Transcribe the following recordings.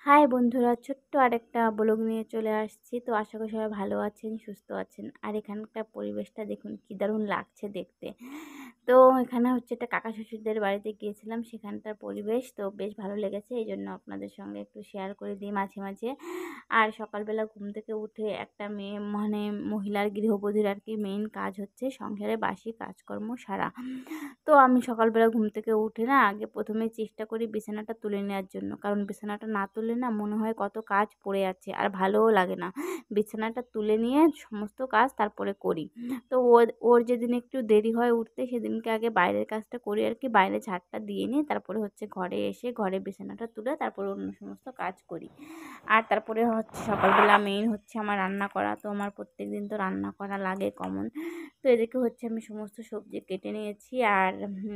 High বন্ধুরা, ছোট্ট আরেকটা ব্লগ নিয়ে চলে আসছি। তো আশা করি সবাই ভালো আছেন, সুস্থ আছেন। আর এখানকার পরিবেশটা দেখুন কি দারুণ লাগছে দেখতে। তো এখানে হচ্ছে একটা কাকা শ্বশুরদের বাড়িতে গিয়েছিলাম, সেখানকার পরিবেশ তো বেশ ভালো লেগেছে, এই জন্য আপনাদের সঙ্গে একটু শেয়ার করে দিই মাঝে মাঝে। আর সকালবেলা ঘুম থেকে উঠে একটা মেয়ে মানে মহিলার গৃহবধূর আর কি মেইন কাজ হচ্ছে সংসারে বাসি কাজকর্ম সারা। তো আমি সকালবেলা ঘুম থেকে উঠে না আগে প্রথমে চেষ্টা করি বিছানাটা তুলে নেওয়ার জন্য, কারণ বিছানাটা না তুললে না মনে হয় কত কাজ পড়ে আছে আর ভালোও লাগে না। বিছানাটা তুলে নিয়ে সমস্ত কাজ তারপরে করি। তো ওর যেদিন একটু দেরি হয় উঠতে সেদিনকে আগে বাইরের কাজটা করি আর কি, বাইরে ঝাড়টা দিয়ে নিই, তারপরে হচ্ছে ঘরে এসে ঘরে বিছানাটা তুলে তারপরে অন্য সমস্ত কাজ করি। আর তারপরে হচ্ছে সকালবেলা মেইন হচ্ছে আমার রান্না করা। তো আমার প্রত্যেক দিন তো রান্না করা লাগে কমন। তো এদিকে হচ্ছে আমি সমস্ত সবজি কেটে নিয়েছি আর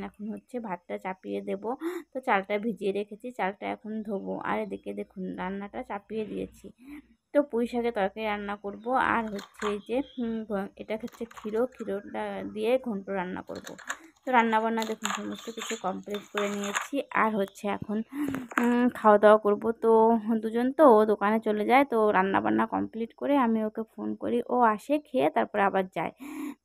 এখন হচ্ছে ভাতটা চাপিয়ে দেব। তো চালটা ভিজিয়ে রেখেছি, চালটা এখন ধোবো। আর এদিকে দেখুন রান্নাটা চাপিয়ে দিয়েছি। তো পুঁই শাকের তরকারি রান্না করব। আর হচ্ছে এই যে এটা হচ্ছে ক্ষীরোটা দিয়ে ঘন্ট রান্না করব। তো রান্নাবান্না দেখুন সমস্ত কিছু কমপ্লিট করে নিয়েছি। আর হচ্ছে এখন খাওয়া দাওয়া করব। তো দুজন তো ও দোকানে চলে যায়, তো রান্নাবান্না কমপ্লিট করে আমি ওকে ফোন করি, ও আসে খেয়ে তারপরে আবার যায়।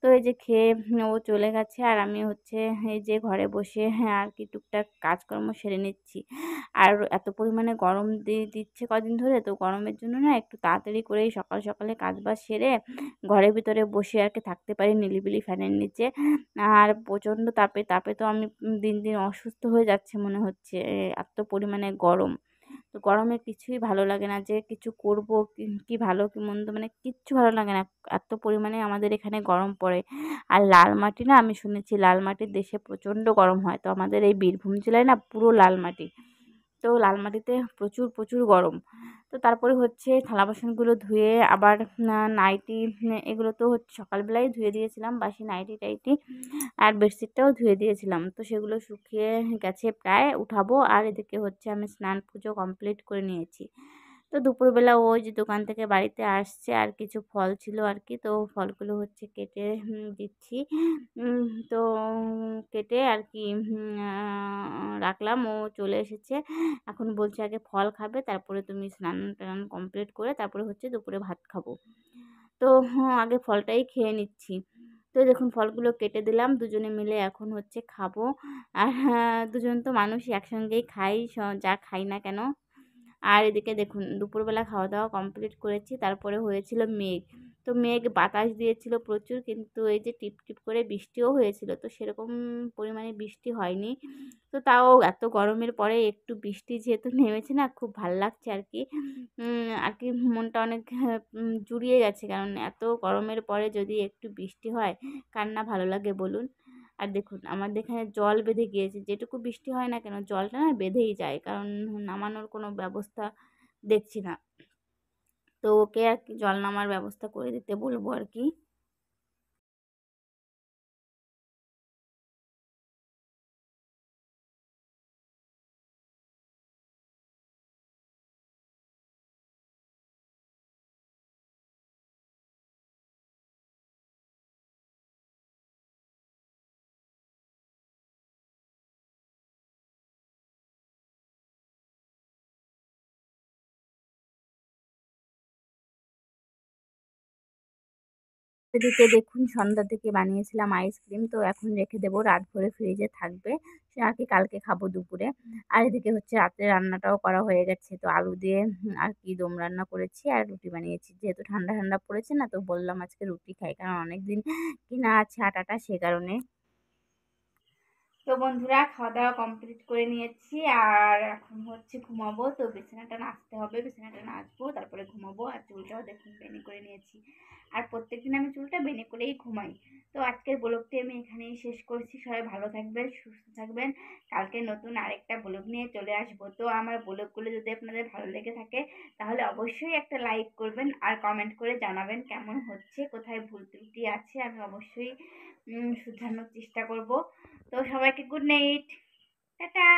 তো এই যে খেয়ে ও চলে গেছে আর আমি হচ্ছে এই যে ঘরে বসে আর কি টুকটাক কাজকর্ম সেরে নিচ্ছি। আর এত পরিমাণে গরম দিচ্ছে কদিন ধরে, তো গরমের জন্য না একটু তাড়াতাড়ি করেই সকাল সকালে কাজবাজ সেরে ঘরের ভিতরে বসে আর কি থাকতে পারি নিলিবিলি ফ্যানের নিচে। আর প্রচণ্ড তাপে তাপে তো আমি দিন দিন অসুস্থ হয়ে যাচ্ছে মনে হচ্ছে, এত পরিমাণে গরম। তো গরমে কিছুই ভালো লাগে না, যে কিছু করব কি ভালো কি মন্দ মানে কিচ্ছু ভালো লাগে না, এত পরিমাণে আমাদের এখানে গরম পড়ে। আর লাল মাটি না, আমি শুনেছি লাল মাটির দেশে প্রচণ্ড গরম হয়, তো আমাদের এই বীরভূম জেলায় না পুরো লাল মাটি। তো লাল মাটিতে প্রচুর প্রচুর গরম। তো তারপরে হচ্ছে থালা বাসনগুলো ধুয়ে আবার নাইটি এগুলো তো হচ্ছে সকালবেলায় ধুয়ে দিয়েছিলাম, বাসি নাইটি টাইটি আর বেডশিটটাও ধুয়ে দিয়েছিলাম। তো সেগুলো শুকিয়ে গেছে, প্রায় উঠাবো। আর এদিকে হচ্ছে আমি স্নান পুজো কমপ্লিট করে নিয়েছি। তো দুপুরবেলা ওই যে দোকান থেকে বাড়িতে আসছে আর কিছু ফল ছিল আর কি, তো ফলগুলো হচ্ছে কেটে দিচ্ছি। তো কেটে আর কি রাখলাম, ও চলে এসেছে। এখন বলছে আগে ফল খাবে, তারপরে তুমি স্নান টান কমপ্লিট করে তারপরে হচ্ছে দুপুরে ভাত খাবো। তো আগে ফলটাই খেয়ে নিচ্ছি। তো দেখুন ফলগুলো কেটে দিলাম, দুজনে মিলে এখন হচ্ছে খাবো। আর দুজন তো মানুষই একসঙ্গেই খাই, যা খাই না কেন। আর এদিকে দেখুন দুপুরবেলা খাওয়া দাওয়া কমপ্লিট করেছি, তারপরে হয়েছিল মেঘ। তো মেঘ বাতাস দিয়েছিল প্রচুর, কিন্তু এই যে টিপ টিপ করে বৃষ্টিও হয়েছিল, তো সেরকম পরিমাণে বৃষ্টি হয়নি। তো তাও এত গরমের পরে একটু বৃষ্টি যেহেতু নেমেছে না, খুব ভাল লাগছে আর কি। আর কি মনটা অনেক জুড়িয়ে গেছে, কারণ এত গরমের পরে যদি একটু বৃষ্টি হয় কার না ভালো লাগে বলুন। আর দেখুন আমাদের এখানে জল বেঁধে গিয়েছে, যেটুকু বৃষ্টি হয় না কেন জলটা না বেঁধেই যায়, কারণ নামানোর কোনো ব্যবস্থা দেখছি না। তো ওকে আর কি জল নামার ব্যবস্থা করে দিতে বলবো আর কি। এদিকে দেখুন সন্ধ্যা থেকে বানিয়েছিলাম আইসক্রিম, তো এখন রেখে দেবো, রাত ভরে ফ্রিজে থাকবে, সে আর কি কালকে খাবো দুপুরে। আর এদিকে হচ্ছে রাত্রে রান্নাটাও করা হয়ে গেছে, তো আলু দিয়ে আর কি দম রান্না করেছি আর রুটি বানিয়েছি, যেহেতু ঠান্ডা ঠান্ডা পড়েছে না, তো বললাম আজকে রুটি খাই, কারণ অনেকদিন কিনা আছে আটাটা, সে কারণে। তো বন্ধুরা খাওয়া দাওয়া কমপ্লিট করে নিয়েছি আর এখন হচ্ছে ঘুমাবো। তো বিছানাটা নাচতে হবে, বিছানাটা নাচবো তারপরে ঘুমাবো। আর চুলটাও দেখুন বেনি করে নিয়েছি, আর প্রত্যেকদিন আমি চুলটা বেনি করেই ঘুমাই। তো আজকের ব্লগটি আমি এখানেই শেষ করছি। সবাই ভালো থাকবেন, সুস্থ থাকবেন। কালকে নতুন আরেকটা ব্লগ নিয়ে চলে আসবো। তো আমার ব্লগগুলো যদি আপনাদের ভালো লেগে থাকে তাহলে অবশ্যই একটা লাইক করবেন আর কমেন্ট করে জানাবেন কেমন হচ্ছে, কোথায় ভুল ত্রুটি আছে আমি অবশ্যই শুধরানোর চেষ্টা করব। তো সবাইকে গুড নাইট, টাটা।